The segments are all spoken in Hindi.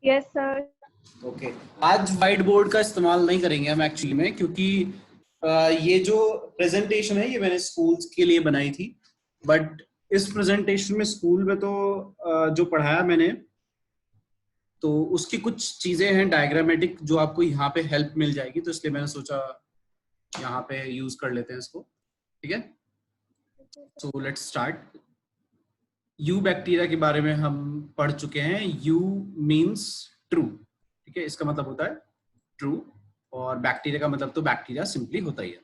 Yes sir. ओके, आज व्हाइट बोर्ड का इस्तेमाल नहीं करेंगे हम एक्चुअली में, क्योंकि ये जो प्रेजेंटेशन है ये मैंने स्कूल्स के लिए बनाई थी, बट इस प्रेजेंटेशन में स्कूल में तो जो पढ़ाया मैंने तो उसकी कुछ चीजें हैं डायग्रामेटिक जो आपको यहाँ पे हेल्प मिल जाएगी, तो इसलिए मैंने सोचा यहाँ पे यूज कर लेते हैं इसको। ठीक है, so let's start. You bacteria के बारे में हम पढ़ चुके हैं। यू मीन्स ट्रू, ठीक है, इसका मतलब होता है ट्रू, और बैक्टीरिया का मतलब तो बैक्टीरिया सिंपली होता ही है।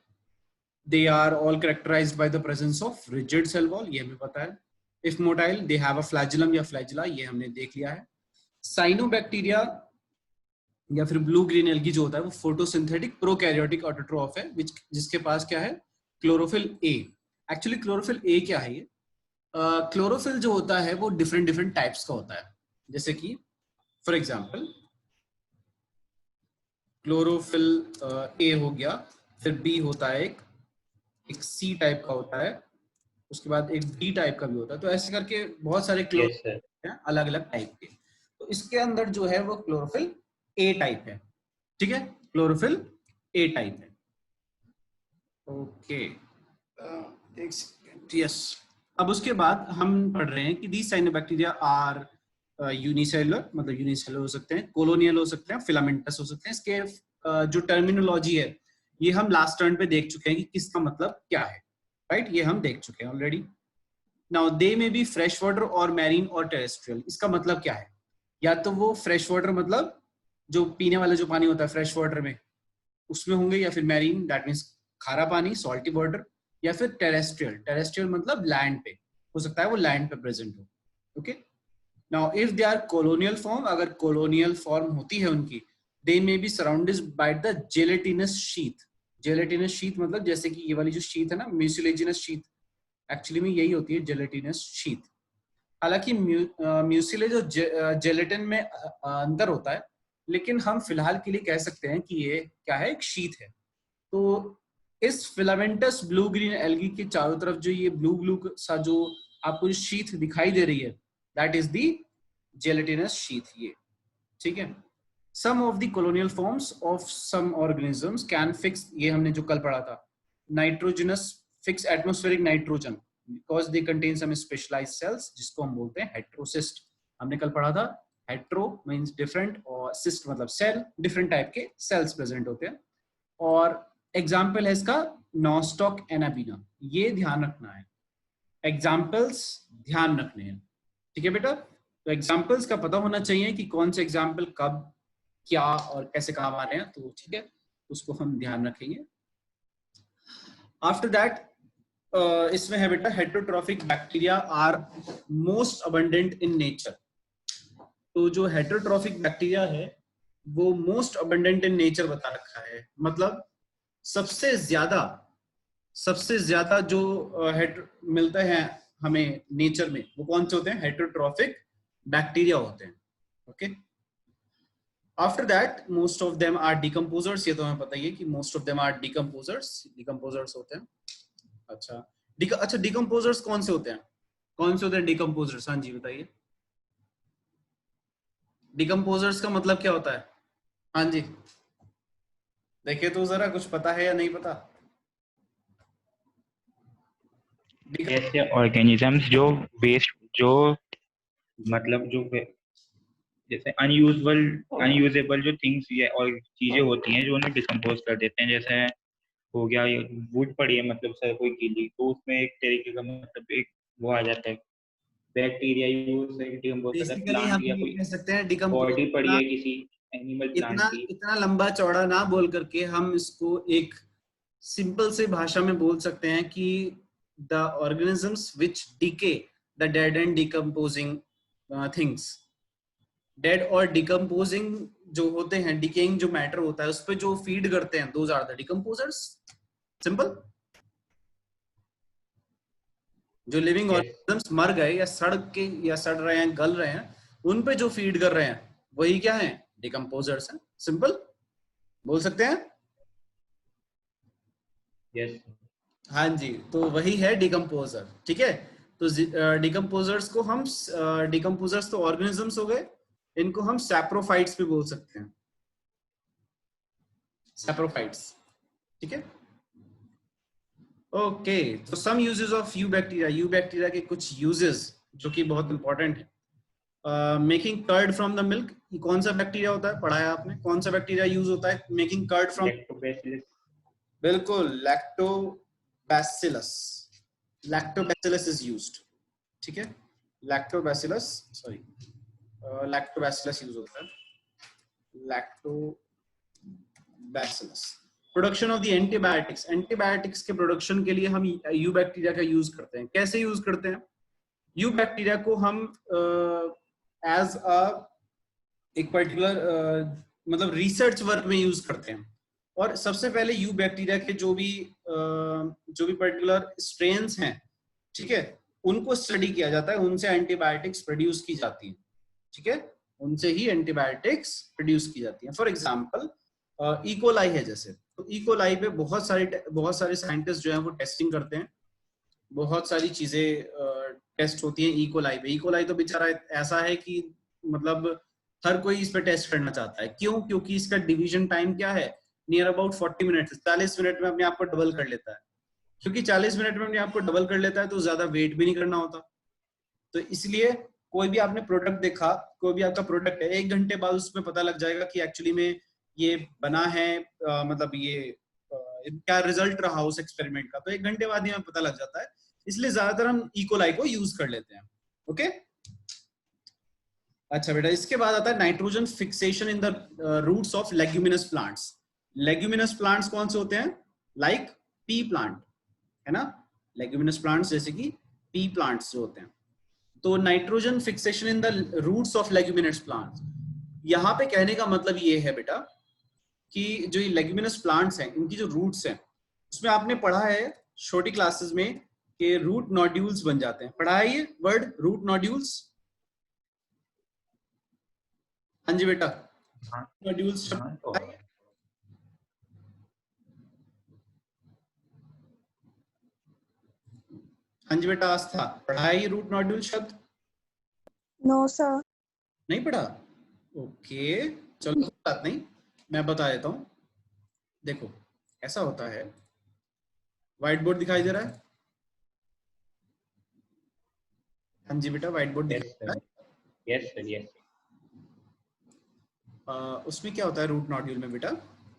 They are all characterised by the presence of rigid cell wall, ये हमें पता है। If motile they have a flagellum या फ्लैजिला, ये हमने देख लिया है। साइनोबैक्टीरिया या फिर ब्लू ग्रीन एल्गी जो होता है वो फोटोसिंथेटिक प्रोकैरियोटिक ऑटोट्रॉफ है, जिसके पास क्या है, chlorophyll A. Actually chlorophyll A क्या है, ये क्लोरोफिल जो होता है वो डिफरेंट डिफरेंट टाइप्स का होता है। जैसे कि फॉर एग्जांपल क्लोरोफिल ए हो गया, फिर बी होता है, एक सी टाइप का होता है, उसके बाद एक डी टाइप का भी होता है। तो ऐसे करके बहुत सारे क्लोरोफिल हैं अलग अलग टाइप के। तो इसके अंदर जो है वो क्लोरोफिल ए टाइप है। ठीक है, क्लोरोफिल ए टाइप है। ओके, एक सेकंड, यस। अब उसके बाद हम पढ़ रहे हैं कि दी साइनोबैक्टीरिया आर यूनिसेलुलर, मतलब यूनिसेलुलर हो सकते हैं, कोलोनियल हो सकते हैं, फिलामेंटस हो सकते हैं। इसके जो टर्मिनोलॉजी है ये हम लास्ट टर्न पे देख चुके हैं कि किसका मतलब क्या है, राइट, ये हम देख चुके हैं ऑलरेडी। नाउ दे में बी फ्रेश वाटर और मैरीन और टेरेस्ट्रियल, इसका मतलब क्या है, या तो वो फ्रेश वाटर मतलब जो पीने वाला जो पानी होता है फ्रेश वाटर में उसमें होंगे, या फिर मैरीन दैट मींस खारा पानी सॉल्टी वाटर, या फिर टेरेस्ट्रियल, टेरेस्ट्रियल मतलब लैंड पे, हो सकता है वो लैंड पे प्रेजेंट हो। Okay, now if they are colonial form, अगर कॉलोनियल फॉर्म होती है उनकी, they may be surrounded by the gelatinous sheath. Gelatinous sheath मतलब जैसे कि ये वाली जो शीथ है ना, म्यूसिलेजिनस शीथ, एक्चुअली में यही होती है जेलेटिनस शीथ। हालांकि म्यूसिलेज और जेलेटिन में अंतर होता है, लेकिन हम फिलहाल के लिए कह सकते हैं कि ये क्या है, एक शीथ है। तो इस फिलामेंटस ब्लू ग्रीन एल्गी के चारों तरफ जो ये ब्लू ब्लू सा जो आपको जो शीथ दिखाई दे रही है, that is the gelatinous sheath ये। ठीक है, some of the colonial forms of some organisms can fix, ये हमने जो कल पढ़ा था, nitrogenous fix atmospheric nitrogen because they contain some specialised cells, जिसको हम बोलते हैं हेट्रोसिस्ट। हमने कल पढ़ा था, हेट्रो मींस डिफरेंट और सिस्ट मतलब सेल, डिफरेंट टाइप के सेल्स प्रेजेंट होते हैं। और एग्जाम्पल है इसका नॉस्टॉक एनाबीना, ये ध्यान रखना है, एग्जाम्पल्स ध्यान रखने हैं। ठीक है बेटा, तो एग्जाम्पल्स का पता होना चाहिए कि कौन से एग्जाम्पल कब क्या और कैसे काम आ रहे हैं, तो ठीक है उसको हम ध्यान रखेंगे। आफ्टर दैट इसमें है बेटा heterotrophic bacteria are most abundant in nature. तो जो हेटेरोट्रॉफिक बैक्टीरिया है वो मोस्ट अबंडेंट इन नेचर बता रखा है, मतलब सबसे ज्यादा जो मिलता है हमें नेचर में, वो कौन से होते हैं, हेटेरोट्रॉफिक बैक्टीरिया होते हैं। Okay, after that most of them are decomposers, ये तो हमें पता ही है कि most of them are decomposers होते हैं। अच्छा डिकम्पोजर्स कौन से होते हैं डिकम्पोजर्स, हाँ जी बताइए, डिकम्पोजर्स का मतलब क्या होता है, हाँ जी देखिए तो जरा कुछ पता है या नहीं पता। ऐसे ऑर्गेनिजम्स जो वेस्ट, जो मतलब जो जैसे अनयूजेबल जो थिंग्स और चीजें होती हैं जो उन्हें डिकम्पोज कर देते हैं। जैसे हो गया ये वुड पड़ी है, मतलब सर कोई गीली, तो उसमें एक तरीके का मतलब एक वो आ जाता है, बैक्टीरिया यूज डिकम्पोज करता है। बेसिकली प्लांट हम या ये कोई कह सकते हैं डिकम्पोज, बॉडी पड़ी है किसी एनिमल प्लांट की, इतना लंबा चौड़ा ना बोल करके हम इसको एक सिंपल से भाषा में बोल सकते हैं कि the organisms which decay the dead and decomposing things. Dead और डिकम्पोजिंग जो होते हैं, डिकेइंग जो मैटर होता है उस पे जो फीड करते हैं, those are the decomposers. Simple, जो लिविंग ऑर्गेनिजम्स मर गए या सड़ के या सड़ रहे हैं, गल रहे हैं, उन पे जो फीड कर रहे हैं वही क्या है, डिकम्पोजर्स हैं। सिंपल बोल सकते हैं, यस हाँ जी, तो वही है डिकम्पोजर। ठीक है, तो डिकम्पोजर्स को हम डिकम्पोजर्स तो ऑर्गेनिजम्स हो गए, इनको हम सैप्रोफाइट्स भी बोल सकते हैं, सैप्रोफाइट्स, ठीक है। ओके, तो some uses of eubacteria, eubacteria के कुछ यूजेस जो कि बहुत इंपॉर्टेंट है। Making curd from the milk, कौन सा बैक्टीरिया होता है, पढ़ाया आपने, कौन सा बैक्टीरिया यूज होता है मेकिंग कर्ड फ्रॉम? लैक्टोबैसिलस। बिल्कुल, लैक्टोबैसिलस, लैक्टोबैसिलस इज यूज्ड, ठीक है। लैक्टोबैसिलस, सॉरी, लैक्टोबैसिलस यूज होता है, lactobacillus. Production of the antibiotics, antibiotics के प्रोडक्शन के लिए हम यू बैक्टीरिया का यूज करते हैं। कैसे यूज करते हैं? यू बैक्टीरिया को हम एज एक पर्टिकुलर मतलब रिसर्च वर्क में यूज करते हैं। और सबसे पहले यू बैक्टीरिया के जो भी पर्टिकुलर स्ट्रेन्स हैं, ठीक है, उनको स्टडी किया जाता है, उनसे एंटीबायोटिक्स प्रोड्यूस की जाती है, ठीक है, उनसे ही एंटीबायोटिक्स प्रोड्यूस की जाती है। फॉर एग्जाम्पल इकोलाई है जैसे, तो इकोलाई पे बहुत सारे साइंटिस्ट जो है वो टेस्टिंग करते हैं, बहुत सारी चीजें टेस्ट होती है इकोलाई पे। इकोलाई तो बेचारा ऐसा है कि मतलब हर कोई इस पे टेस्ट करना चाहता है। क्यों? क्योंकि इसका डिवीजन टाइम क्या है, नियर अबाउट 40 मिनट, 40 मिनट में अपने आप को डबल कर लेता है। क्योंकि 40 मिनट में अपने आप को डबल कर लेता है तो ज्यादा वेट भी नहीं करना होता। तो इसलिए कोई भी आपने प्रोडक्ट देखा, कोई भी आपका प्रोडक्ट है, 1 घंटे बाद उसमें पता लग जाएगा कि एक्चुअली में ये बना है, मतलब ये क्या रिजल्ट रहा उस एक्सपेरिमेंट का, तो 1 घंटे बाद ही हमें पता लग जाता है। इसलिए ज्यादातर हम इकोलाई को यूज कर लेते हैं। ओके, अच्छा बेटा, इसके बाद आता है nitrogen fixation in the roots of leguminous plants. Leguminous plants कौन से होते हैं? लाइक पी प्लांट, है ना, लेग्यूमिनस प्लांट्स जैसे कि पी प्लांट्स जो होते हैं। तो nitrogen fixation in the roots of leguminous plants, यहाँ पे कहने का मतलब ये है बेटा कि जो ये लेग्यूमिनस प्लांट्स हैं, इनकी जो रूट्स हैं, उसमें आपने पढ़ा है छोटी क्लासेस में कि रूट नोड्यूल्स बन जाते हैं। पढ़ा है ये वर्ड रूट नोड्यूल्स? हाँ जी बेटा, नोड्यूल्स। हाँ जी बेटा, आस्था, पढ़ा है ये रूट नोड्यूल शब्द? No sir. नहीं पढ़ा? ओके, चलो कोई बात नहीं, मैं बता देता हूँ। देखो ऐसा होता है, व्हाइट बोर्ड दिखाई दे रहा है? हाँ जी बेटा, व्हाइट बोर्ड दिखाई दे रहा है? Yes sir, yes. उसमें क्या होता है रूट नोड्यूल में बेटा?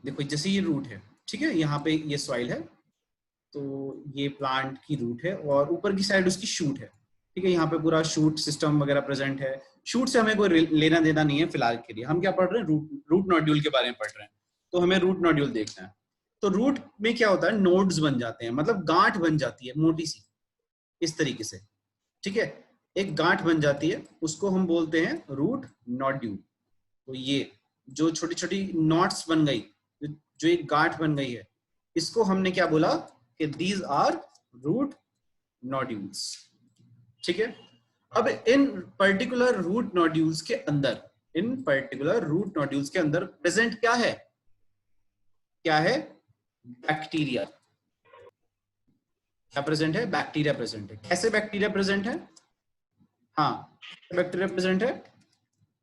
देखो जैसे ये रूट है, ठीक है, यहाँ पे ये सॉइल है, तो ये प्लांट की रूट है और ऊपर की साइड उसकी शूट है, ठीक है। यहाँ पे पूरा शूट सिस्टम वगैरह प्रेजेंट है। शूट से हमें कोई लेना देना नहीं है फिलहाल के लिए, हम क्या पढ़ रहे हैं, रूट नोड्यूल के बारे में पढ़ रहे हैं, तो हमें रूट नोड्यूल देखना है। तो रूट में क्या होता है, नोड्स बन जाते हैं, मतलब गांठ बन जाती है मोटी सी, इस तरीके से, ठीक है, एक गांठ बन जाती है, उसको हम बोलते हैं रूट नोड्यूल। तो ये जो छोटी छोटी नॉट्स बन गई, जो एक गांठ बन गई है, इसको हमने क्या बोला कि दीज आर रूट नोड्यूल्स, ठीक है। अब इन पर्टिकुलर रूट नोड्यूल्स के अंदर, प्रेजेंट क्या है? क्या है? बैक्टीरिया। क्या प्रेजेंट है? बैक्टीरिया प्रेजेंट है। कैसे बैक्टीरिया प्रेजेंट है? हाँ, बैक्टीरिया प्रेजेंट है,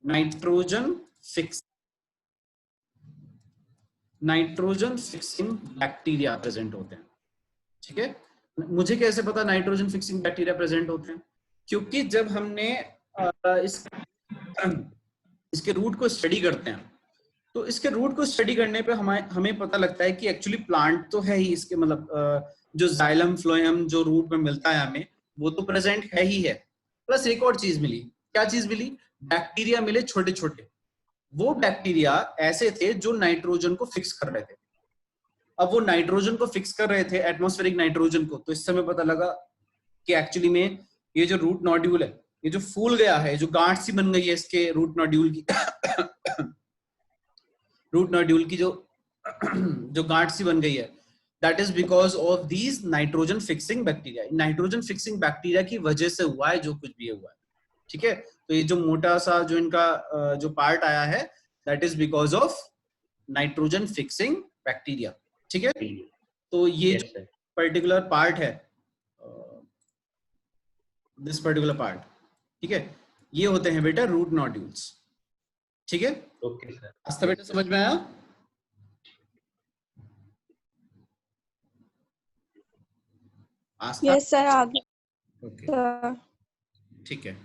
नाइट्रोजन फिक्सिंग बैक्टीरिया प्रेजेंट होते हैं, ठीक है। मुझे कैसे पता नाइट्रोजन फिक्सिंग बैक्टीरिया प्रेजेंट होते हैं? क्योंकि जब हमने इसके रूट को स्टडी करते हैं, तो इसके रूट को स्टडी करने पे हमें पता लगता है कि एक्चुअली प्लांट तो है ही, इसके मतलब जो जाइलम फ्लोएम जो रूट में मिलता है हमें, वो तो प्रेजेंट है ही है, प्लस एक और चीज मिली। क्या चीज मिली? बैक्टीरिया मिले छोटे छोटे। वो बैक्टीरिया ऐसे थे जो नाइट्रोजन को फिक्स कर रहे थे। अब वो नाइट्रोजन को फिक्स कर रहे थे, एटमॉस्फेरिक नाइट्रोजन को, तो इससे हमें पता लगा कि एक्चुअली में ये जो रूट नोड्यूल है, ये जो फूल गया है, जो गांठ सी बन गई है इसके रूट नोड्यूल की रूट नोड्यूल की जो गांठ सी बन गई है, that is because of these nitrogen fixing bacteria. Nitrogen fixing bacteria की वजह से हुआ है जो कुछ भी हुआ है, ठीक है। तो ये जो मोटा सा जो इनका जो पार्ट आया है, that is because of nitrogen fixing bacteria, ठीक है। तो ये जो पर्टिकुलर पार्ट है, दिस पर्टिकुलर पार्ट, ठीक है, ये होते हैं बेटा रूट नोड्यूल्स, ठीक है, ओके सर। आस्था बेटा समझ में आया? आस्था, यस सर, आगे ओके सर। ठीक है,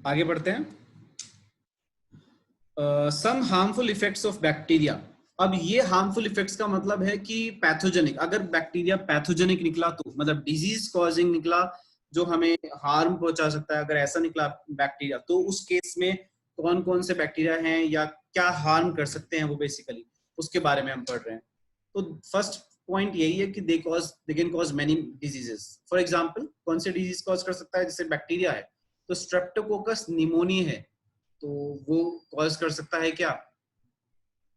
आगे बढ़ते हैं। सम हार्मफुल इफेक्ट्स ऑफ बैक्टीरिया। अब ये हार्मफुल इफेक्ट्स का मतलब है कि पैथोजेनिक, अगर बैक्टीरिया पैथोजेनिक निकला तो मतलब डिजीज कॉजिंग निकला, जो हमें हार्म पहुंचा सकता है, अगर ऐसा निकला बैक्टीरिया, तो उस केस में कौन कौन से बैक्टीरिया हैं या क्या हार्म कर सकते हैं वो बेसिकली उसके बारे में हम पढ़ रहे हैं। तो फर्स्ट पॉइंट यही है कि they can cause many diseases. For example कौन से डिजीज कॉज कर सकता है? जैसे बैक्टीरिया है तो स्ट्रेप्टोकोकस निमोनिया है, तो वो कॉज कर सकता है क्या?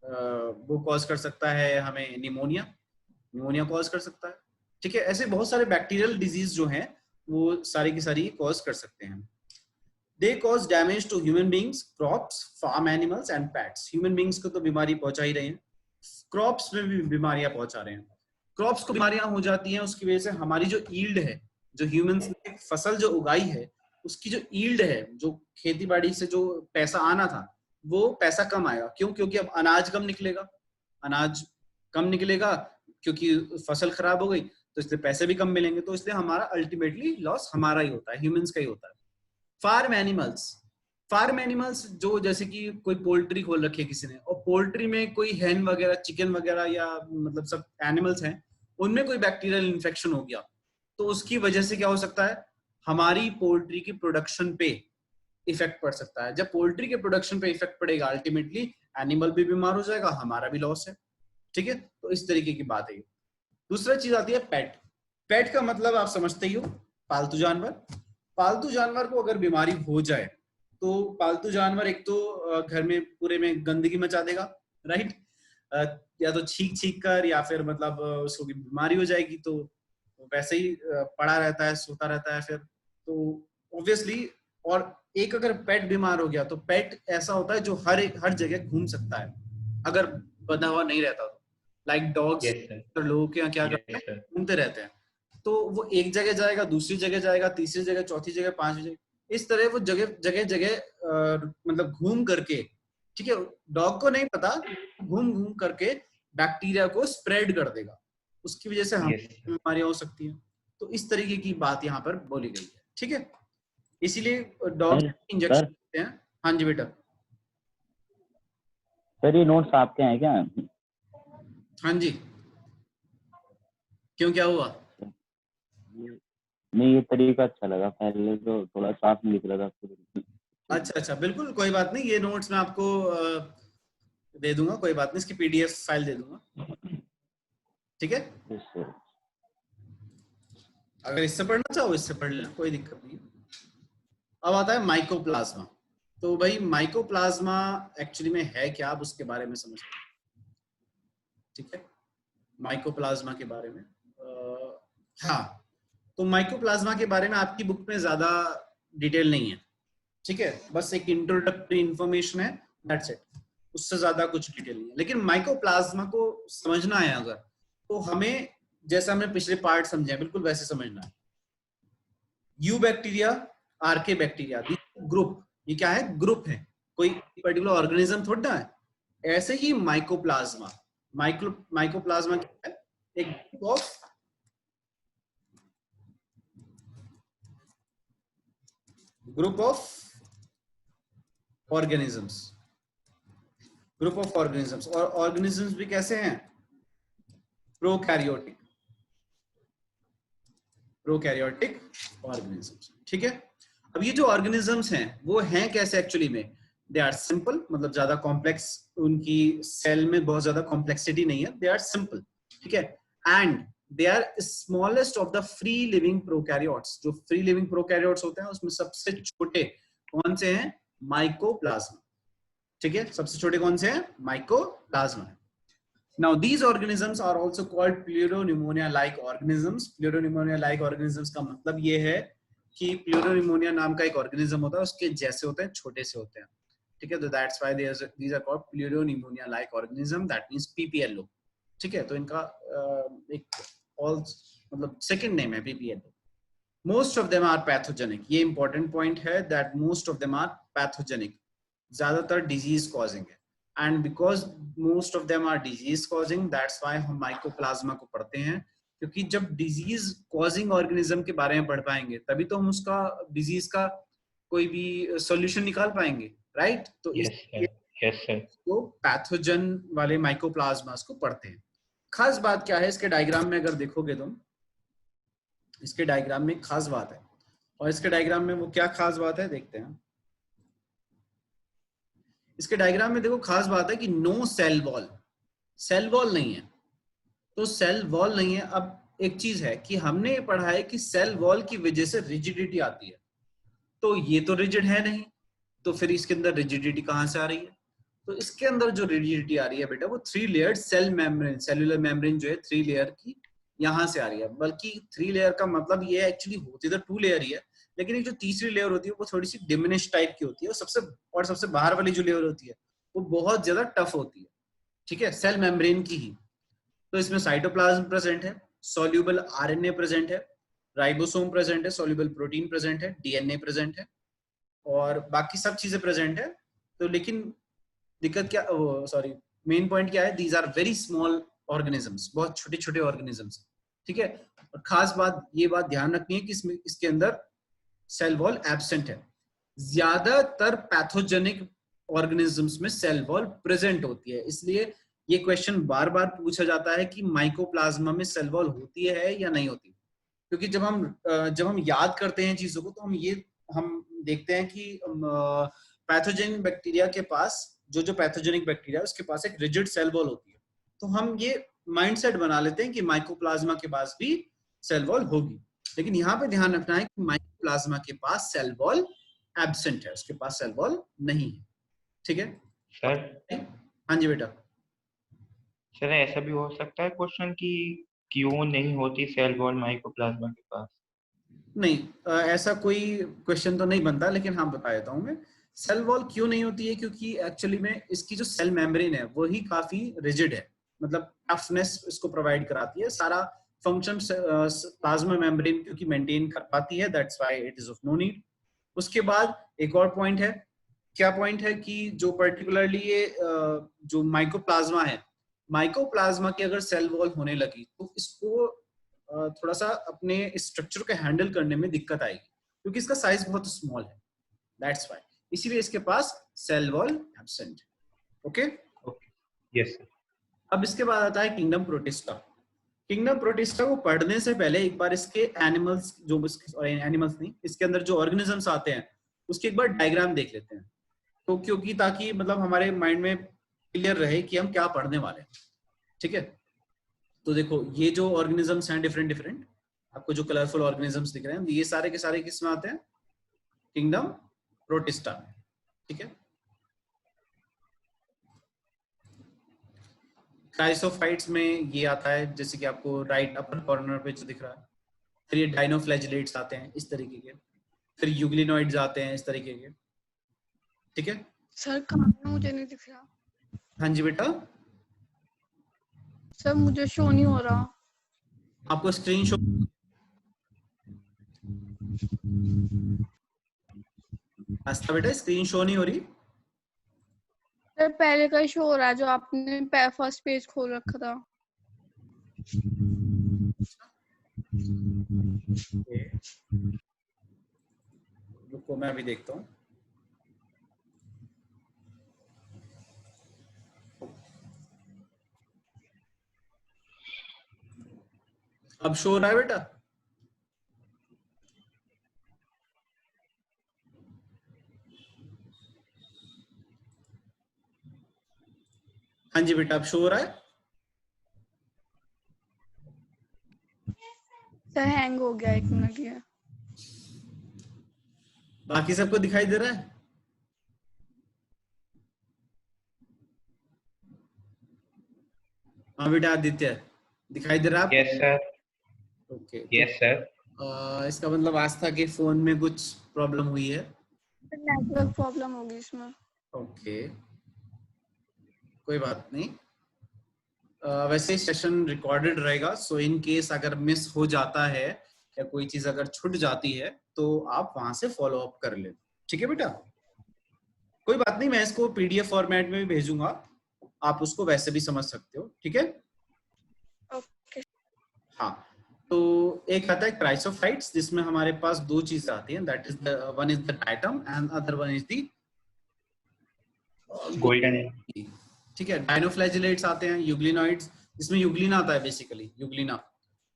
वो कॉज कर सकता है हमें निमोनिया कॉज कर सकता है। ठीक है, ऐसे बहुत सारे बैक्टीरियल डिजीज जो हैं वो सारी की सारी कॉज कर सकते हैं। They cause damage to human beings, crops, farm animals and pets. Human beings को तो बीमारी पहुंचा ही रहे हैं, क्रॉप्स में भी बीमारियां पहुंचा रहे हैं। क्रॉप्स को बीमारियां हो जाती हैं, उसकी वजह से हमारी जो ईल्ड है, जो ह्यूमंस ने फसल जो उगाई है उसकी जो ईल्ड है, जो खेती बाड़ी से जो पैसा आना था वो पैसा कम आएगा। क्यों? क्योंकि अब अनाज कम निकलेगा, अनाज कम निकलेगा क्योंकि फसल खराब हो गई, तो इसलिए पैसे भी कम मिलेंगे, तो इसलिए हमारा अल्टीमेटली लॉस हमारा ही होता है, ह्यूमंस का ही होता है। फार्म एनिमल्स जो जैसे कि कोई पोल्ट्री खोल रखी है किसी ने, और पोल्ट्री में कोई हैन वगैरह, चिकन वगैरह या मतलब सब एनिमल्स हैं, उनमें कोई बैक्टीरियल इन्फेक्शन हो गया, तो उसकी वजह से क्या हो सकता है? हमारी पोल्ट्री की प्रोडक्शन पे इफेक्ट पड़ सकता है। जब पोल्ट्री के प्रोडक्शन पे इफेक्ट पड़ेगा, अल्टीमेटली एनिमल भी बीमार हो जाएगा, हमारा भी लॉस है। ठीक है, तो इस तरीके की बात है। दूसरा चीज आती है पेट। पेट का मतलब आप समझते ही हो, पालतू जानवर। पालतू जानवर को अगर बीमारी हो जाए तो पालतू जानवर एक तो घर में पूरे में गंदगी मचा देगा, राइट? या तो छींक छींक कर, या फिर मतलब उसको बीमारी हो जाएगी तो वैसे ही पड़ा रहता है, सोता रहता है फिर, तो ऑब्वियसली। और एक अगर पेट बीमार हो गया तो पेट ऐसा होता है जो हर जगह घूम सकता है अगर बंधा हुआ नहीं रहता तो। लाइक डॉग्स लोगों के यहाँ क्या करते हैं, घूमते रहते हैं, तो वो एक जगह जाएगा, दूसरी जगह जाएगा, तीसरी जगह, चौथी जगह, पांचवी जगह, इस तरह वो जगह मतलब घूम करके, ठीक है, डॉग को नहीं पता, घूम घूम करके बैक्टीरिया को स्प्रेड कर देगा, उसकी वजह से हम बीमारियां हो सकती हैं। तो इस तरीके की बात यहाँ पर बोली गई है। ठीक है, इसीलिए डॉग इंजेक्शन देते हैं। हाँ जी बेटा। सर ये नोट्स आपके हैं क्या? हाँ जी, क्यों, क्या हुआ? नहीं, ये तरीका अच्छा लगा, पहले तो थोड़ा साफ नहीं दिख रहा था। अच्छा, बिल्कुल कोई बात नहीं, ये नोट्स मैं आपको दे दूंगा, कोई बात नहीं, इसकी पीडीएफ फाइल दे दूंगा। ठीक है, अगर इससे पढ़ना चाहो इससे पढ़ लेना, कोई दिक्कत नहीं। अब आता है माइकोप्लाज्मा। तो भाई माइकोप्लाज्मा एक्चुअली में है क्या, आप उसके बारे में समझते हैं। ठीक है, माइकोप्लाज्मा के बारे में हाँ, तो माइकोप्लाज्मा के बारे में आपकी बुक में ज्यादा डिटेल नहीं है। ठीक है, बस एक इंट्रोडक्टरी इंफॉर्मेशन है, दैट्स इट, उससे ज्यादा कुछ डिटेल नहीं है। लेकिन माइकोप्लाज्मा को समझना है अगर, तो हमें जैसा हमने पिछले पार्ट समझे बिल्कुल वैसे समझना है। Eubacteria, archaebacteria, group, ये क्या है? ग्रुप है, कोई पर्टिकुलर ऑर्गेनिज्म थोड़ा है। ऐसे ही माइकोप्लाज्मा, माइकोप्लाज्मा क्या है? एक group of organisms, group of organisms. और ऑर्गेनिजम्स भी कैसे हैं? Prokaryotic organisms. ठीक है, अब ये जो ऑर्गेनिजम्स हैं वो हैं कैसे एक्चुअली में? दे आर सिंपल, मतलब ज्यादा कॉम्प्लेक्स, उनकी सेल में बहुत ज्यादा कॉम्प्लेक्सिटी नहीं है, दे आर सिंपल। ठीक है, and they are smallest of the free living prokaryotes. जो फ्री लिविंग प्रोकैरियोट्स होते हैं उसमें सबसे छोटे कौन से हैं? माइकोप्लाज्मा। ठीक है, सबसे छोटे कौन से हैं? Mycoplasma. Now these organisms are also called Pleuropneumonia-like organisms. Pleuropneumonia-like organisms का मतलब ये है कि Pleuropneumonia नाम का एक organism होता है, उसके जैसे होते हैं, छोटे से होते हैं। ठीक है, तो that's why these are called Pleuropneumonia-like organism. That means PPLO. ठीक है, तो इनका एक मतलब second name है PPLO. Most of them are pathogenic. ये important point है that most of them are pathogenic. ज्यादातर डिजीज कॉजिंग है, and because most of them are disease causing, that's why हम माइकोप्लाज्मा को पढ़ते हैं, क्योंकि जब डिजीज कॉजिंग ऑर्गेनिज्म के बारे में पढ़ पाएंगे तभी तो हम उसका डिजीज का कोई भी सॉल्यूशन निकाल पाएंगे, राइट? तो यस सर, यस सर। तो पैथोजन वाले माइकोप्लाज्मास को पढ़ते हैं। खास बात क्या है इसके डायग्राम में, अगर देखोगे तुम, इसके डायग्राम में खास बात है, और इसके डायग्राम में वो क्या खास बात है देखते हैं। इसके डायग्राम में देखो खास बात है कि no cell wall, cell wall नहीं है, तो सेल वॉल नहीं है। अब एक चीज है कि हमने ये पढ़ा है कि सेल वॉल की वजह से रिजिडिटी आती है, तो ये तो रिजिड है नहीं, तो फिर इसके अंदर रिजिडिटी कहां से आ रही है? तो इसके अंदर जो रिजिडिटी आ रही है बेटा वो 3 layered cell membrane, cellular membrane जो है 3 लेयर की यहां से आ रही है। बल्कि 3 लेयर का मतलब ये एक्चुअली होती तो 2 लेयर ही है, लेकिन एक जो तीसरी लेयर होती है वो थोड़ी सी डिमिनिश टाइप की होती है, सबसे बाहर वाली जो लेयर होती है वो बहुत ज्यादा टफ होती है, ठीक है, सेल मेम्ब्रेन की ही। तो इसमें साइटोप्लाज्म प्रेजेंट है, सॉल्यूबल आरएनए प्रेजेंट है, राइबोसोम प्रेजेंट है, सॉल्यूबल प्रोटीन प्रेजेंट है, डीएनए प्रेजेंट है, और बाकी सब चीजें प्रेजेंट है। तो लेकिन दिक्कत क्या, सॉरी, मेन पॉइंट क्या है, these are very small organisms, बहुत छोटे छोटे ऑर्गेनिजम्स, ठीक है। और खास बात, ये बात ध्यान रखनी है कि इसमें इसके अंदर सेल वॉल एब्सेंट है। ज्यादातर पैथोजेनिक ऑर्गेनिजम्स में सेल वॉल प्रेजेंट होती है, इसलिए ये क्वेश्चन बार बार पूछा जाता है कि माइकोप्लाज्मा में सेल वॉल होती है या नहीं होती। क्योंकि जब हम याद करते हैं चीजों को तो हम देखते हैं कि पैथोजेनिक बैक्टीरिया के पास जो पैथोजेनिक बैक्टीरिया है उसके पास एक रिजिड सेल वॉल होती है, तो हम ये माइंडसेट बना लेते हैं कि माइकोप्लाज्मा के पास भी सेल वॉल होगी। लेकिन यहाँ पे ध्यान रखना है कि माइकोप्लाज्मा के पास सेल वॉल एब्सेंट है, उसके पास सेल वॉल नहीं है, ठीक है सर। हाँ जी बेटा। सर ऐसा भी हो सकता है क्वेश्चन कि क्यों नहीं होती सेल वॉल माइकोप्लाज्मा के पास? नहीं, ऐसा कोई क्वेश्चन तो नहीं बनता, लेकिन हाँ बता देता हूँ मैं। सेल वॉल क्यों नहीं होती है, क्योंकि एक्चुअली में इसकी जो सेल मेम्ब्रेन है वही काफी रिजिड है, मतलब टफनेस इसको प्रोवाइड कराती है, सारा फंक्शन प्लाज्मा मेम्ब्रेन क्योंकि मेंटेन कर पाती है, that's why it is of no need. उसके बाद एक और पॉइंट है, क्या पॉइंट है कि जो पर्टिकुलरली ये जो माइकोप्लाज्मा है, माइकोप्लाज्मा की अगर सेल वॉल होने लगी तो इसको थोड़ा सा अपने स्ट्रक्चर को हैंडल करने में दिक्कत आएगी, क्योंकि इसका साइज बहुत स्मॉल है, दैट्स व्हाई, इसीलिए इसके पास cell wall absent. Okay, yes sir. अब इसके बाद आता है किंगडम प्रोटिस्टा। किंगडम प्रोटिस्टा को पढ़ने से पहले एक बार इसके एनिमल्स, जो एनिमल्स नहीं, इसके अंदर जो ऑर्गेनिजम्स आते हैं उसके एक बार डायग्राम देख लेते हैं, तो क्योंकि ताकि मतलब हमारे माइंड में क्लियर रहे कि हम क्या पढ़ने वाले हैं, ठीक है। तो देखो ये जो ऑर्गेनिजम्स हैं डिफरेंट डिफरेंट, आपको जो कलरफुल ऑर्गेनिजम्स दिख रहे हैं ये सारे के सारे किस में आते हैं? किंगडम प्रोटिस्टा में, ठीक है। क्राइसोफाइट्स में ये आता है, जैसे कि आपको राइट अपर कॉर्नर पे जो दिख रहा है। फिर ये डाइनोफ्लैजिलेट्स आते हैं इस तरीके के, फिर यूग्लिनोइड्स आते हैं इस तरीके के, ठीक है। सर कहाँ है? मुझे नहीं दिख रहा। हाँ जी बेटा, सर मुझे शो नहीं हो रहा। आपको स्क्रीन शॉट बेटा, स्क्रीन शो नहीं हो रही? सर पहले का शो हो रहा है, जो आपने फर्स्ट पेज खोल रखा था। रुको मैं अभी देखता हूँ। अब शो हो रहा है बेटा? हाँ जी बेटा, अब शो हो रहा है? सर हैंग हो गया, 1 मिनट ये। बाकी सबको दिखाई दे रहा है? हाँ बेटा आदित्य, दिखाई दे रहा है? Yes sir. Okay, yes sir. इसका मतलब आस्था के फोन में कुछ प्रॉब्लम हुई है। नेटवर्क प्रॉब्लम होगी इसमें। ओके, कोई बात नहीं। वैसे सेशन रिकॉर्डेड रहेगा, सो इन केस अगर मिस हो जाता है या कोई चीज अगर छूट जाती है तो आप वहां से फॉलो अप कर ले, ठीक है बेटा। कोई बात नहीं, मैं इसको पीडीएफ फॉर्मेट में भी भेजूंगा, आप उसको वैसे भी समझ सकते हो, ठीक है। ओके। हाँ, तो एक आता है क्राइसोफाइट्स, जिसमें हमारे पास दो चीजें आती हैं, that is the one is the diatom and other one is the golden. ठीक है। डायनोफ्लैजिलेट्स आते हैं, यूग्लिनॉइड्स, इसमें यूग्लिना आता है बेसिकली, यूग्लिना।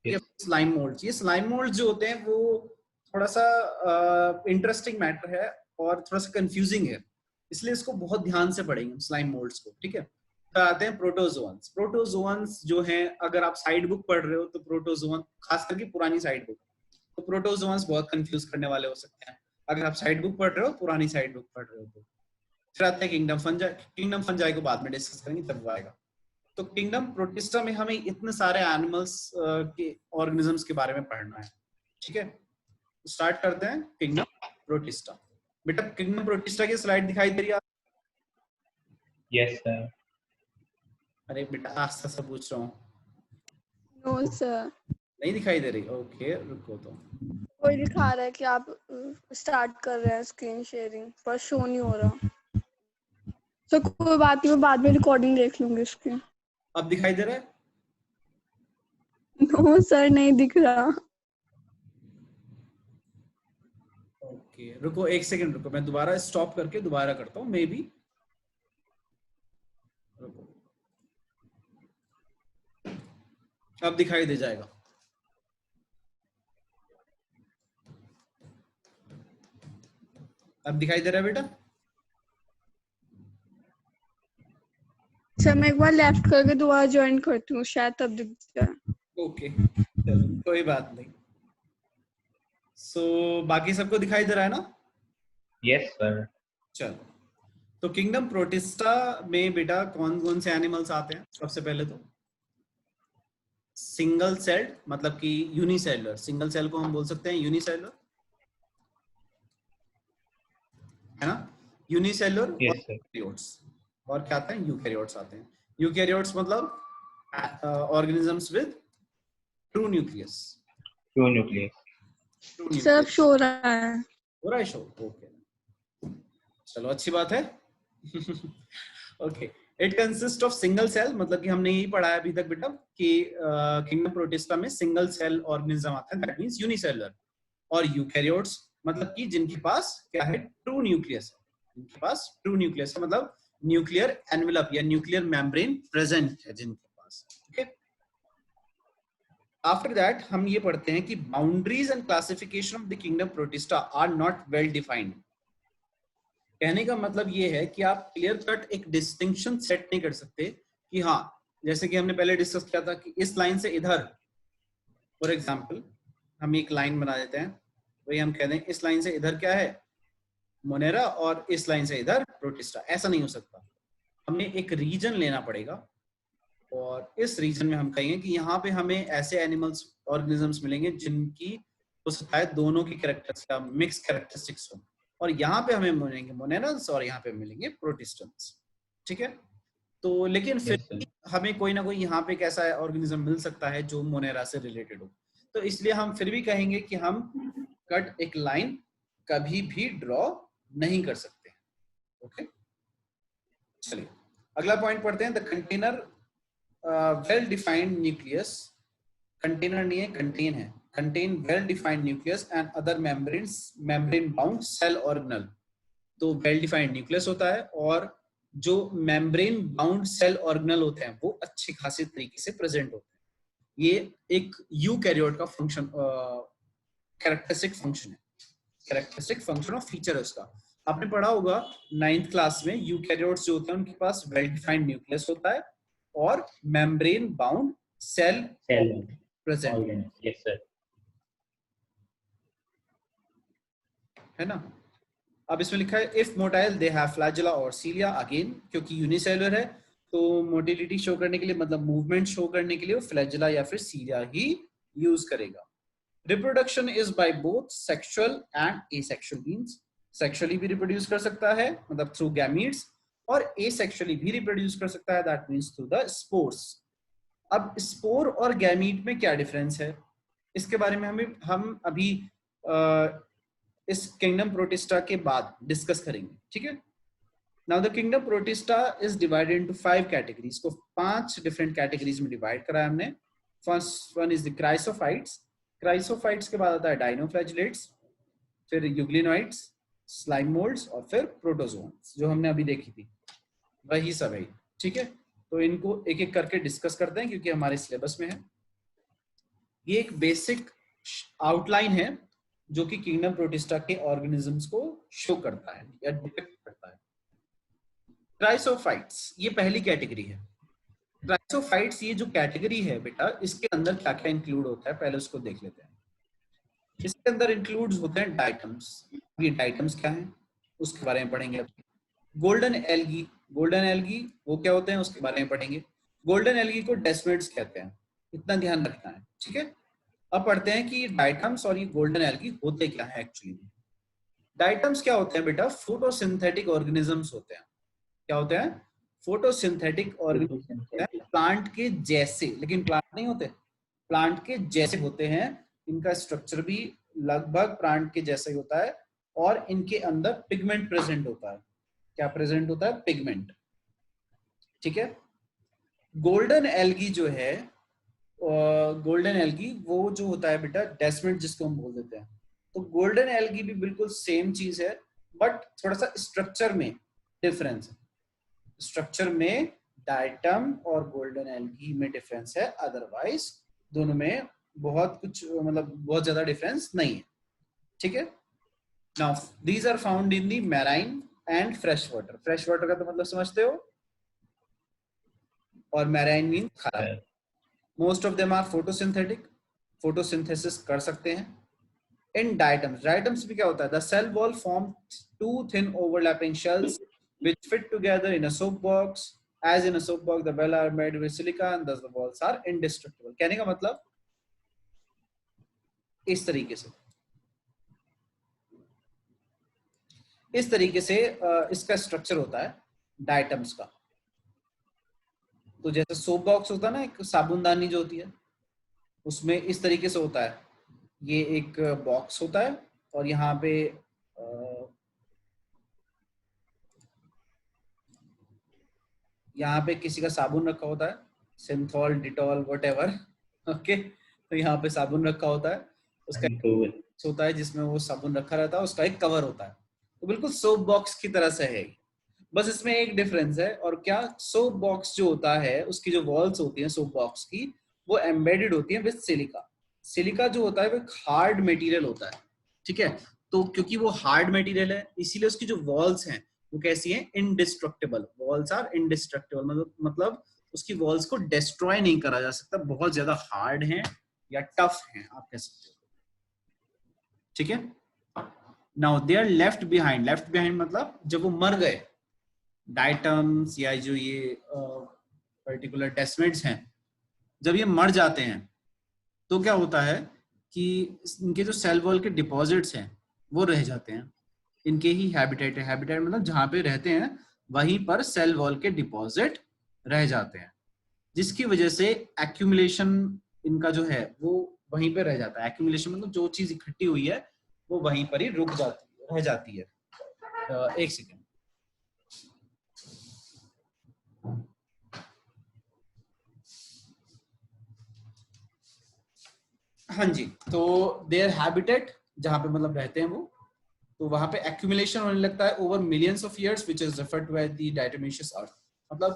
ये स्लाइम मोल्ड्स, ये स्लाइम मोल्ड्स जो होते हैं वो थोड़ा सा इंटरेस्टिंग मैटर है और थोड़ा सा कंफ्यूजिंग है, इसलिए इसको बहुत ध्यान से पढ़ेंगे स्लाइम मोल्ड्स को, ठीक है। तो आते हैं प्रोटोजोअन्स। प्रोटोजोअन्स जो हैं, अगर आप साइड बुक पढ़ रहे हो तो प्रोटोजोअन, खास करके पुरानी साइड बुक, तो प्रोटोजोअन्स बहुत कंफ्यूज करने वाले हो सकते हैं अगर आप साइड बुक पढ़ रहे हो, पुरानी साइड बुक पढ़ रहे हो तो। फिर आते हैं किंगडम फंजाई। किंगडम फंजाई को बाद में डिस्कस करेंगे, तब वो आएगा। तो किंगडम प्रोटिस्टा में हमें इतने सारे एनिमल्स के ऑर्गेनिजम्स के बारे में पढ़ना है, ठीक है। स्टार्ट करते हैं किंगडम प्रोटिस्टा। बेटा किंगडम प्रोटिस्टा की स्लाइड दिखाई दे रही है? Yes sir. अरे बेटा आस्ते से पूछ रहा हूँ। नो सर, नहीं दिखाई दे रही? ओके रुको, तो कोई दिखा रहा है कि आप स्टार्ट कर रहे हैं स्क्रीन शेयरिंग, पर शो नहीं हो रहा। तो कोई बात नहीं, मैं बाद में रिकॉर्डिंग देख लूंगी इसकी। अब दिखाई दे रहा है? नो सर, नहीं दिख रहा। ओके रुको, एक सेकंड रुको, मैं दोबारा स्टॉप करके दोबारा करता हूँ, मे बी। रुको, अब दिखाई दे जाएगा। अब दिखाई दे रहा है बेटा? सर मैं एक बार लेफ्ट करके दोबारा ज्वाइन करती हूँ, शायद तब दिख जाए। ओके चलो कोई बात नहीं। सो बाकी सबको दिखाई दे रहा है ना? Yes sir. चलो, तो किंगडम प्रोटिस्टा में बेटा कौन कौन से एनिमल्स आते हैं? सबसे पहले तो सिंगल सेल्ड, मतलब कि यूनिसेलुलर। सिंगल सेल को हम बोल सकते हैं यूनिसेलुलर, है ना। यूनिसेलुलर और यस सर। यूकैरियोट्स। और क्या आते हैं? यूकैरियोट्स आते हैं। यूकैरियोट्स मतलब organisms with true nucleus. True nucleus. Sir अब शो हो रहा है। हो रहा है शो? ओके चलो अच्छी बात है। Okay, it consist of single cell, मतलब कि हमने यही पढ़ा है अभी तक बेटा कि किंगडम प्रोटिस्टा में सिंगल सेल ऑर्गेनिज्म आता है, दैट मींस यूनिसेलुलर। और यूकैरियोट्स मतलब कि जिनके पास क्या है? ट्रू न्यूक्लियस है। जिनके पास ट्रू न्यूक्लियस है, मतलब न्यूक्लियर एनवेलप या न्यूक्लियर मेम्ब्रेन प्रेजेंट है जिनके पास, ठीक है। आफ्टर दैट हम ये पढ़ते हैं कि boundaries and classification of the kingdom Protista are not well defined. कहने का मतलब ये है कि आप क्लियर कट एक डिस्टिंक्शन सेट नहीं कर सकते कि हाँ, जैसे कि हमने पहले डिस्कस किया था कि इस लाइन से इधर, फॉर एग्जांपल हम एक लाइन बना देते हैं, वही हम कह दें इस लाइन से इधर क्या है? मोनेरा, और इस लाइन से इधर प्रोटिस्टा। ऐसा नहीं हो सकता, हमें एक रीजन लेना पड़ेगा और इस रीजन में हम कहेंगे कि यहाँ पे हमें ऐसे एनिमल्स ऑर्गेनिजम्स मिलेंगे जिनकी हो सकता है दोनों की कैरेक्टर्स का मिक्स कैरेक्टरिस्टिक्स हो, और यहाँ पे हमें मिलेंगे मोनेरल्स और यहाँ पे मिलेंगे प्रोटिस्टेंट्स, ठीक है। तो लेकिन फिर Yes, हमें कोई ना कोई यहाँ पे एक ऐसा ऑर्गेनिज्म मिल सकता है जो मोनेरा से रिलेटेड हो, तो इसलिए हम फिर भी कहेंगे कि हम कट एक लाइन कभी भी ड्रॉ नहीं कर सकते, ओके। चलिए अगला पॉइंट पढ़ते हैं। The container well defined nucleus, container नहीं है कंटेन है, contain well defined nucleus and other membrane bound cell organelle। तो well defined nucleus होता है और जो membrane bound cell organelle होते हैं वो अच्छे खासे तरीके से प्रेजेंट होते हैं। ये एक यूकैरियोट का फंक्शन, कैरेक्टरिस्टिक फंक्शन है, कैरेक्टरिस्टिक फंक्शन ऑफ फीचर है उसका। आपने पढ़ा होगा 9th क्लास में, यूकैरियोट्स जो होते हैं उनके पास वेल डिफाइंड न्यूक्लियस होता है और membrane bound cell present. Yes sir. है ना। अब इसमें लिखा है if motile they have flagella और सीलिया, अगेन क्योंकि यूनिसेलुलर है तो मोटिलिटी शो करने के लिए, मतलब मूवमेंट शो करने के लिए वो फ्लैजेला या फिर सीलिया ही यूज करेगा। Reproduction is by both sexual and asexual means, sexually भी रिप्रोड्यूस कर सकता है मतलब थ्रू गैमीट्स, और एसेक्सुअली भी रिप्रोड्यूस कर सकता है, that means through the spores. अब स्पोर और गैमीट में क्या डिफरेंस है, इसके बारे में हम अभी इस किंगडम प्रोटिस्टा के बाद डिस्कस करेंगे, ठीक है। Now the kingdom protista is divided into 5 categories. को 5 डिफरेंट कैटेगरीज में डिवाइड करा है हमने। First one is the chrysophytes. Chrysophytes के बाद आता है डाइनोफ्लैजिलेट्स, फिर यूग्लिनोइड्स, स्लाइम मोल्ड्स और फिर प्रोटोजोन्स, जो हमने अभी देखी थी वही सब है। ठीक है, तो इनको एक एक करके डिस्कस करते हैं क्योंकि हमारे सिलेबस में है। ये एक बेसिक आउटलाइन है जो कि किंगडम प्रोटिस्टा के ऑर्गेनिजम्स को शो करता है या डिपिक्ट करता है। क्राइसोफाइट्स ये पहली कैटेगरी है। क्राइसोफाइट्स ये जो कैटेगरी है बेटा, इसके अंदर क्या क्या इंक्लूड होता है पहले उसको देख लेते हैं। इसके अंदर इंक्लूड होते हैं डाइटम्स। ये डाइटम्स क्या है उसके बारे में पढ़ेंगे। गोल्डन एल्गी, गोल्डन एल्गी वो क्या होते हैं उसके बारे में पढ़ेंगे। गोल्डन एल्गी को डेस्मिड्स कहते हैं, इतना ध्यान रखना है। ठीक है, अब पढ़ते हैं कि डाइटम्स और ये गोल्डन एल्गी होते क्या है एक्चुअली में। डाइटम्स क्या होते हैं बेटा? फोटोसिंथेटिक ऑर्गेनिजम्स होते हैं। क्या होते हैं? फोटोसिंथेटिक ऑर्गेनिज्म होते हैं, प्लांट के जैसे, लेकिन प्लांट नहीं होते, प्लांट के जैसे होते हैं। इनका स्ट्रक्चर भी लगभग प्लांट के जैसा ही होता है और इनके अंदर पिगमेंट प्रेजेंट होता है। क्या प्रेजेंट होता है? पिगमेंट। ठीक है, गोल्डन एल्गी जो है, गोल्डन एल्गी वो जो होता है बेटा डेस्मिड जिसको हम बोल देते हैं। तो गोल्डन एल्गी भी बिल्कुल सेम चीज है बट थोड़ा सा स्ट्रक्चर में डिफरेंस है। स्ट्रक्चर में डाइटम और गोल्डन एल्गी में डिफरेंस है, अदरवाइज दोनों में बहुत कुछ मतलब बहुत ज्यादा डिफरेंस नहीं है। ठीक है, now these are found in the marine and fresh water. Fresh water का तो मतलब समझते हो, और मैराइन मीन खारा। Most of them are photosynthetic, photosynthesis कर सकते हैं। इन डाइटम्स, डाइटम्स भी क्या होता है? The cell wall form two thin overlapping shells which fit together in a soap box. As in a soap box, the walls are made with silica and thus the walls are indestructible. कहने का मतलब इस तरीके से, इस तरीके से इसका स्ट्रक्चर होता है डाइटम्स का। तो जैसे सोप बॉक्स होता है ना, एक साबुनदानी जो होती है, उसमें इस तरीके से होता है। ये एक बॉक्स होता है और यहाँ पे किसी का साबुन रखा होता है, सिंथॉल, डिटॉल, व्हाटएवर। ओके, तो यहाँ पे साबुन रखा होता है, उसका होता है जिसमें वो साबुन रखा रहता है, उसका एक कवर होता है। तो बिल्कुल सोप बॉक्स की तरह से है, बस इसमें एक डिफरेंस है। और क्या? सोप बॉक्स जो होता है उसकी जो वॉल्स होती हैं सोप बॉक्स की, वो एम्बेडेड होती है विद सिलिका। सिलिका जो होता है वो एक हार्ड मटेरियल होता है। ठीक है, तो क्योंकि वो हार्ड मटेरियल है इसीलिए उसकी जो वॉल्स हैं वो कैसी हैं? इनडिस्ट्रक्टिबल। वॉल्स आर इनडिस्ट्रक्टिबल, मतलब उसकी वॉल्स को डिस्ट्रॉय नहीं करा जा सकता, बहुत ज्यादा हार्ड हैं या टफ हैं आप कह सकते हो। ठीक है, now they are left behind. Left behind मतलब जब वो मर गए, डाइटम्स या जो ये पर्टिकुलर डेस्मिड्स हैं, जब ये मर जाते हैं तो क्या होता है कि इनके जो सेल वॉल के डिपॉजिट्स हैं वो रह जाते हैं। इनके ही हैबिटेट है, हैबिटेट मतलब जहां पे रहते हैं वहीं पर सेल वॉल के डिपॉजिट रह जाते हैं, जिसकी वजह से एक्यूमुलेशन इनका जो है वो वहीं पे रह जाता है। एक्यूमुलेशन मतलब जो चीज इकट्ठी हुई है वो वहीं पर ही रुक जाती रह जाती है। एक सेकेंड, हाँ जी, तो देयर हैबिटेट जहां पे मतलब रहते हैं वो, तो वहां पे एक्यूमुलेशन होने लगता है over millions of years which is referred to as the diatomaceous earth. मतलब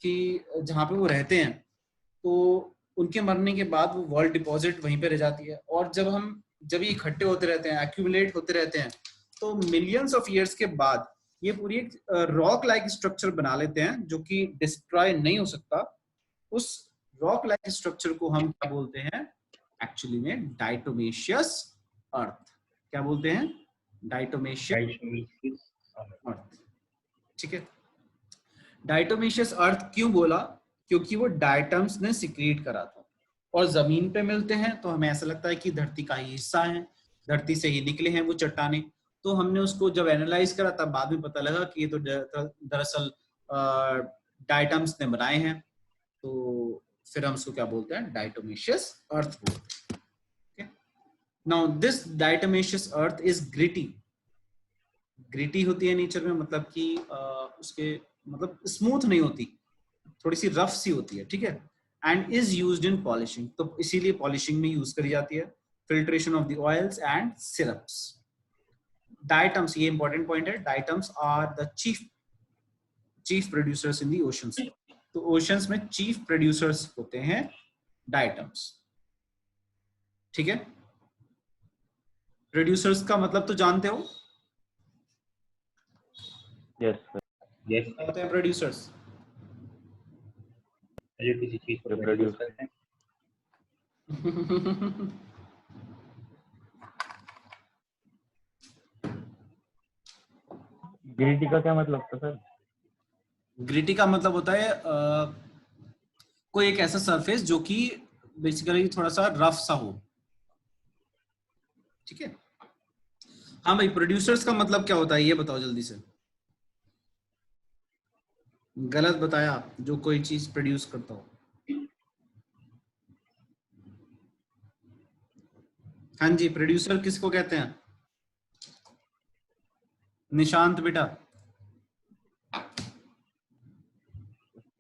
कि जहां पे वो रहते हैं तो उनके मरने के बाद वो वर्ल्ड डिपॉजिट वहीं पे रह जाती है। और जब ये इकट्ठे होते रहते हैं, एक्यूमुलेट होते रहते हैं, तो मिलियंस ऑफ इयर्स के बाद ये पूरी एक रॉक लाइक स्ट्रक्चर बना लेते हैं जो कि डिस्ट्रॉय नहीं हो सकता। उस रॉक लाइक स्ट्रक्चर को हम क्या बोलते हैं एक्चुअली में? डायटोमेशियस अर्थ। क्या बोलते हैं? डायटोमेशियस अर्थ। ठीक है, डायटोमेशियस अर्थ क्यों बोला? क्योंकि वो डायटम्स ने सिक्रीट करा था और जमीन पे मिलते हैं तो हमें ऐसा लगता है कि धरती का ही हिस्सा है, धरती से ही निकले हैं वो चट्टाने। तो हमने उसको जब एनालाइज करा तब बाद में पता लगा कि ये तो दरअसल डायटम्स ने बनाए हैं। तो फिर हम उसको क्या बोलते हैं? डायटोमेशियस अर्थ बोलते हैं। Now this diatomaceous earth is gritty. Gritty होती है नेचर में, मतलब कि उसके मतलब स्मूथ नहीं होती, थोड़ी सी रफ सी होती है, ठीक है। And is used in polishing, तो इसीलिए पॉलिशिंग में यूज करी जाती है। Filtration of the oils and syrups. Diatoms, ये इंपॉर्टेंट पॉइंट है, diatoms are the chief producers in the oceans. तो ओशंस में चीफ प्रोड्यूसर्स होते हैं डाइटम्स, ठीक है। प्रोड्यूसर्स का मतलब तो जानते हो, यस सर। यस, क्या होते हैं प्रोड्यूसर्स? जो किसी चीज को प्रोड्यूस प्रोड्यूस करते हैं। ग्रिटी का क्या मतलब था सर? ग्रिटी का मतलब होता है कोई एक ऐसा सरफेस जो कि बेसिकली थोड़ा सा रफ सा हो, ठीक है। हाँ भाई, प्रोड्यूसर्स का मतलब क्या होता है ये बताओ जल्दी से। गलत बताया आप, जो कोई चीज प्रोड्यूस करता हो। हाँ जी, प्रोड्यूसर किसको कहते हैं? निशांत बेटा।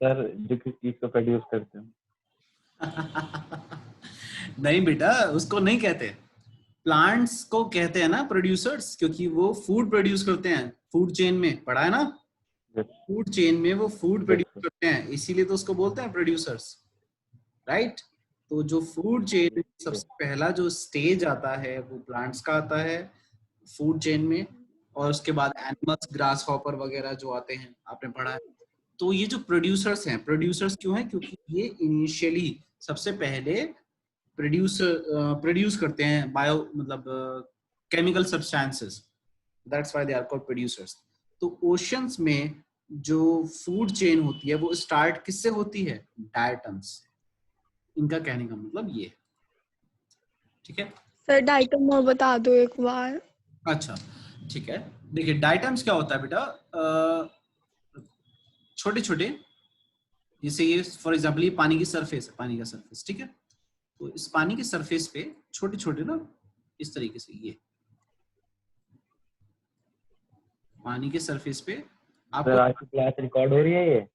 सर जो किसी चीज को प्रोड्यूस करते हैं। नहीं बेटा, उसको नहीं कहते। प्लांट्स को कहते हैं ना प्रोड्यूसर्स, क्योंकि वो फूड प्रोड्यूस करते हैं, फूड चेन में पढ़ा है ना, यस फूड चेन में वो फूड यस प्रोड्यूस करते हैं, इसीलिए तो उसको बोलते हैं प्रोड्यूसर्स, राइट। तो जो फूड चेन में सबसे पहला जो स्टेज आता है वो प्लांट्स का आता है फूड चेन में, और उसके बाद एनिमल्स, ग्रास हॉपर वगैरह जो आते हैं, आपने पढ़ा है। तो ये जो प्रोड्यूसर्स हैं, प्रोड्यूसर्स क्यों हैं? क्योंकि ये इनिशियली सबसे पहले प्रोड्यूस करते हैं बायो मतलब chemical substances, that's why they are called producers. तो ओशंस में जो फूड चेन होती है वो स्टार्ट किससे होती है? डायटम्स से। इनका कहने का मतलब ये है, ठीक है। सर डाइटम और बता दो एक बार। अच्छा ठीक है, देखिए डायटम्स क्या होता है बेटा, छोटे छोटे, जैसे ये फॉर एग्जाम्पल ये पानी की सरफेस है, पानी का सरफेस, ठीक है। तो इस पानी के सरफेस पे छोटे छोटे ना, इस तरीके से, ये पानी के सरफेस पे सर आपको, आपकी क्लास रिकॉर्ड हो रही है ये?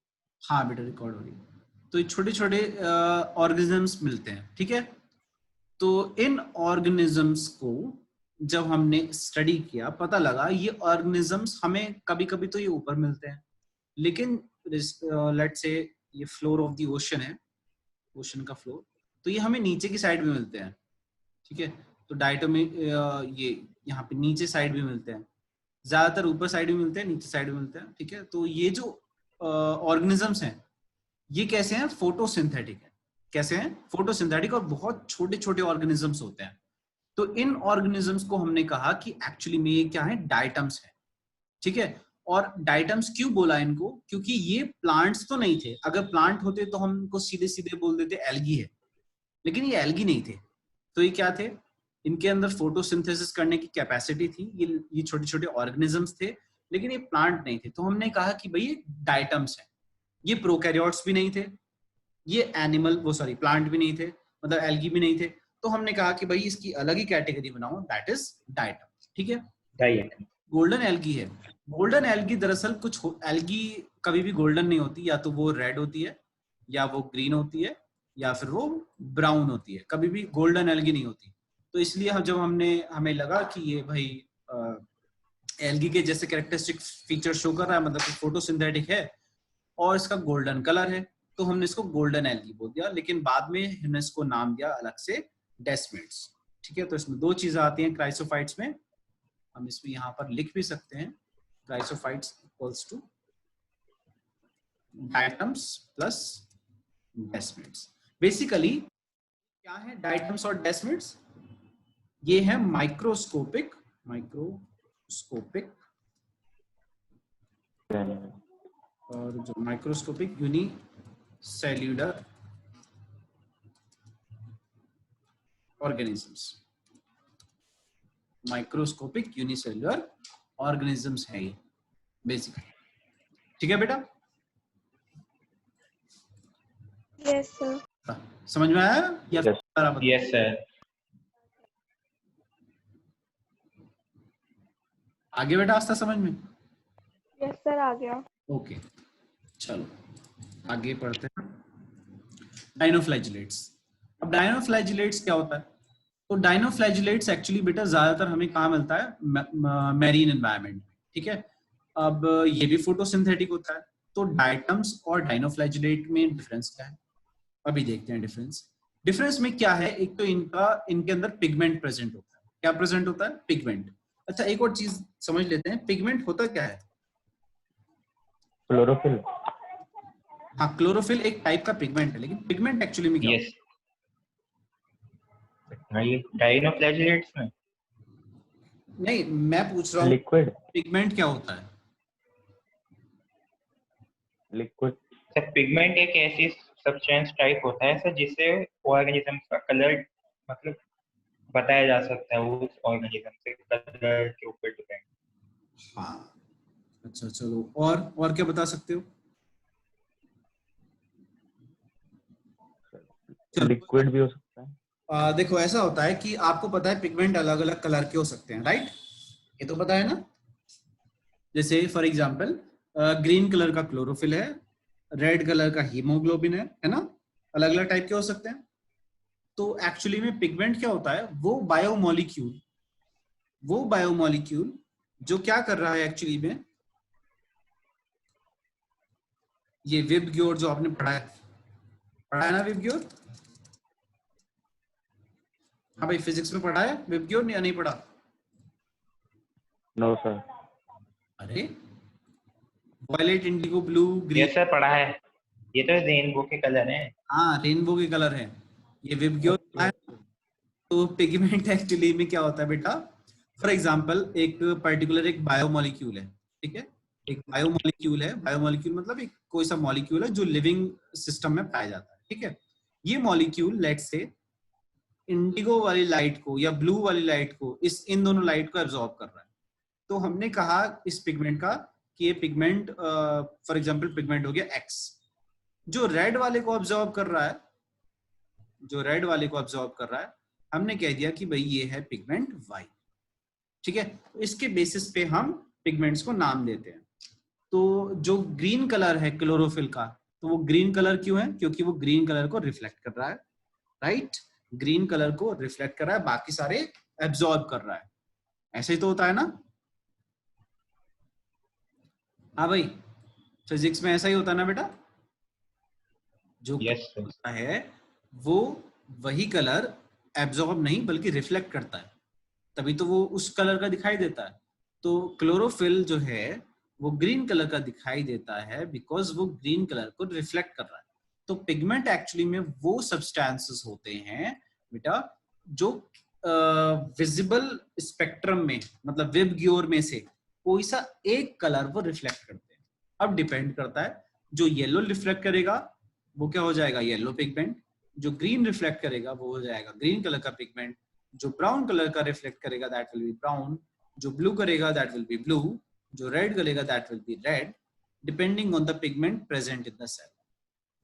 हाँ बेटा रिकॉर्ड हो रही है। तो ये छोटे छोटे ऑर्गेनिजम्स मिलते हैं, ठीक है। तो इन ऑर्गेनिजम्स को जब हमने स्टडी किया, पता लगा ये ऑर्गेनिजम्स हमें कभी कभी तो ये ऊपर मिलते हैं, लेकिन लेट्स से ये फ्लोर ऑफ द ओशन है, ओशन का फ्लोर, तो ये हमें नीचे की साइड में मिलते हैं, ठीक है। तो डाइटो में ये यहाँ पे नीचे साइड भी मिलते हैं, ज्यादातर ऊपर साइड भी मिलते हैं, नीचे साइड भी मिलते हैं, ठीक है। तो ये जो ऑर्गेनिजम्स हैं ये कैसे हैं? फोटोसिंथेटिक है। कैसे हैं? फोटोसिंथेटिक, और बहुत छोटे छोटे ऑर्गेनिजम्स होते हैं। तो इन ऑर्गेनिजम्स को हमने कहा कि एक्चुअली में ये क्या है? डाइटम्स है, ठीक है। और डाइटम्स क्यों बोला इनको? क्योंकि ये प्लांट्स तो नहीं थे, अगर प्लांट होते तो हम इनको सीधे सीधे बोल देते एल्गी है, लेकिन ये एल्गी नहीं थे। तो ये क्या थे? इनके अंदर फोटोसिंथेसिस करने की कैपेसिटी थी, ये छोटे छोटे ऑर्गेनिजम्स थे, लेकिन ये प्लांट नहीं थे। तो हमने कहा कि भाई ये डाइटम्स है। ये प्रोकैरियोट्स भी नहीं थे, ये एनिमल वो सॉरी प्लांट भी नहीं थे, मतलब एल्गी भी नहीं थे। तो हमने कहा कि भाई इसकी अलग ही कैटेगरी बनाओ, दैट इज डाइटम, ठीक है। डाइट। गोल्डन एल्गी है। गोल्डन एल्गी दरअसल कुछ एल्गी कभी भी गोल्डन नहीं होती, या तो वो रेड होती है, या वो ग्रीन होती है, या फिर वो ब्राउन होती है, कभी भी गोल्डन एल्गी नहीं होती। तो इसलिए जब हमें लगा कि ये भाई एल्गी के जैसे कैरेक्टरिस्टिक फीचर शो कर रहा है, मतलब फोटोसिंथेटिक है और इसका गोल्डन कलर है, तो हमने इसको गोल्डन एल्गी बोल दिया। लेकिन बाद में हमने इसको नाम दिया अलग से डेस्मिड्स, ठीक है। तो इसमें दो चीजें आती हैं क्राइसोफाइट्स में, हम इसमें यहाँ पर लिख भी सकते हैं, chrysophytes equals to diatoms plus desmids. Basically क्या है डाइटम्स और डेस्मिड्स? ये है माइक्रोस्कोपिक और जो microscopic unicellular organisms, microscopic unicellular organisms है ये बेसिकली, ठीक है बेटा। Yes sir. समझ में आया या Yes. बराबर? Yes sir. आगे बेटा आस्था समझ में? यस सर, आ गया। ओके, चलो आगे पढ़ते हैं। डाइनोफ्लैजिलेट्स। अब डाइनोफ्लैजिलेट्स क्या होता है? तो डाइनोफ्लैजिलेट्स एक्चुअली बेटा ज्यादातर हमें कहाँ मिलता है? मैरीन एनवायरनमेंट, ठीक है। अब ये भी फोटोसिंथेटिक होता है। तो डायटम्स और डाइनोफ्लैजिलेट में डिफरेंस क्या है? अभी देखते हैं डिफरेंस। डिफरेंस में क्या है? एक तो इनके अंदर पिगमेंट प्रेजेंट होता है। क्या प्रेजेंट होता है? पिगमेंट। अच्छा, एक और चीज समझ लेते हैं, पिगमेंट होता क्या है? क्लोरोफिल। हाँ, क्लोरोफिल एक टाइप का पिगमेंट है, लेकिन पिगमेंट एक्चुअली में क्या यस, ये डाइनोफ्लैजिलेट्स में नहीं, मैं पूछ रहा हूँ लिक्विड। पिगमेंट क्या होता है? लिक्विड। सर पिगमेंट एक ऐसी सब्सटेंस टाइप होता है सर जिससे ऑर्गेनिज्म का कलर मतलब बताया जा सकता है, वो उस ऑर्गेनिज्म से कलर के ऊपर डिपेंड। हाँ, अच्छा चलो, और क्या बता सकते हो? चलो, लिक्विड भी हो सकता है। देखो ऐसा होता है कि आपको पता है पिगमेंट अलग अलग कलर के हो सकते हैं, राइट? ये तो पता है ना? जैसे फॉर एग्जांपल ग्रीन कलर का क्लोरोफिल है, रेड कलर का हीमोग्लोबिन है ना? अलग अलग टाइप के हो सकते हैं। तो एक्चुअली में पिगमेंट क्या होता है? वो बायोमोलिक्यूल जो क्या कर रहा है एक्चुअली में, ये विबग्योर जो आपने पढ़ा है ना विबग्योर? हाँ भाई, फिजिक्स में पढ़ा है विबग्योर या नहीं पढ़ा? No sir. अरे, violet, indigo, blue, green. Yes sir पढ़ा है, ये तो रेनबो के कलर हैं। हाँ, रेनबो के कलर है, ये विबग्योर है। तो पिगमेंट एक्चुअली में क्या होता है बेटा? फॉर एग्जांपल एक पर्टिकुलर एक बायोमोलिक्यूल है, ठीक है? एक बायोमोलिक्यूल मतलब एक कोई सा मॉलिक्यूल है जो लिविंग सिस्टम में पाया जाता है, ठीक है? ये मॉलिक्यूल लेट्स से इंडिगो वाली लाइट को या ब्लू वाली लाइट को, इन दोनों लाइट को एब्जॉर्ब कर रहा है। तो हमने कहा इस पिगमेंट का कि ये पिगमेंट फॉर एग्जांपल पिगमेंट हो गया एक्स। जो रेड वाले को ऑब्जॉर्व कर रहा है, हमने कह दिया कि भाई ये है पिगमेंट वाई, ठीक है? तो इसके बेसिस पे हम पिगमेंट्स को नाम देते हैं। तो जो ग्रीन कलर है क्लोरोफिल का, तो वो ग्रीन कलर क्यों है? क्योंकि वो ग्रीन कलर को रिफ्लेक्ट कर रहा है, राइट? ग्रीन कलर को रिफ्लेक्ट कर रहा है, बाकी सारे एब्जॉर्ब कर रहा है। ऐसे ही तो होता है ना? हाँ भाई, फिजिक्स में ऐसा ही होता है ना बेटा? जो यस सर। होता है वो वही कलर एब्जॉर्ब नहीं बल्कि रिफ्लेक्ट करता है, तभी तो वो उस कलर का दिखाई देता है। तो क्लोरोफिल जो है वो ग्रीन कलर का दिखाई देता है बिकॉज वो ग्रीन कलर को रिफ्लेक्ट कर रहा है। तो पिगमेंट एक्चुअली में वो सब्सटेंसेस होते हैं बेटा जो विजिबल स्पेक्ट्रम में, मतलब विबग्योर में से कोई सा एक कलर वो रिफ्लेक्ट करते हैं। अब डिपेंड करता है, जो येलो रिफ्लेक्ट करेगा वो क्या हो जाएगा? Yellow pigment. जो ग्रीन रिफ्लेक्ट करेगा वो हो जाएगा ग्रीन कलर का पिगमेंट। जो ब्राउन कलर का रिफ्लेक्ट करेगा दैट विल बी ब्राउन। जो ब्लू करेगा दैट विल बी ब्लू। जो रेड करेगा that will be red, depending on the pigment present in the cell.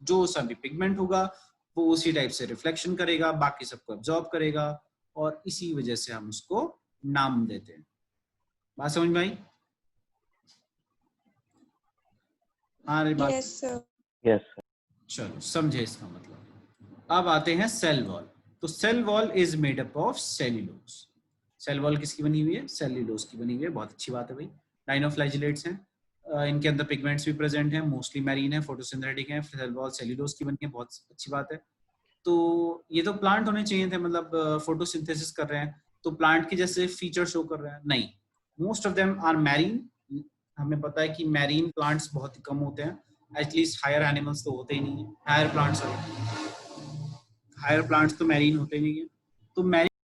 जो सा भी पिगमेंट होगा वो उसी टाइप से रिफ्लेक्शन करेगा, बाकी सबको एब्जॉर्ब करेगा, और इसी वजह से हम उसको नाम देते हैं। बात समझ में आई? हाँ रे बात। Yes sir. यस। चलो समझे इसका मतलब। अब आते हैं सेल वॉल। तो cell wall is made up of cellulose. Cell wall किसकी बनी हुई है? सेल्यूलोज की बनी हुई है। बहुत अच्छी बात है भाई। डाइनोफ्लैजिलेट्स हैं, इनके अंदर पिगमेंट्स भी प्रेजेंट हैं, मोस्टली मैरीन है, फोटोसिंथेटिक है। सेल वॉल सेल्यूलोज की बनी है, बहुत अच्छी बात है। तो ये तो प्लांट होने चाहिए थे, मतलब फोटोसिंथेसिस कर रहे हैं तो प्लांट के जैसे फीचर शो कर रहे हैं, नहीं। Most of them are marine. हमें पता है कि मैरीन प्लांट्स बहुत ही कम होते हैं, एटलीस्ट हायर एनिमल्स तो होते ही नहीं है, हायर प्लांट्स तो मैरीन होते ही नहीं है। तो मैरीन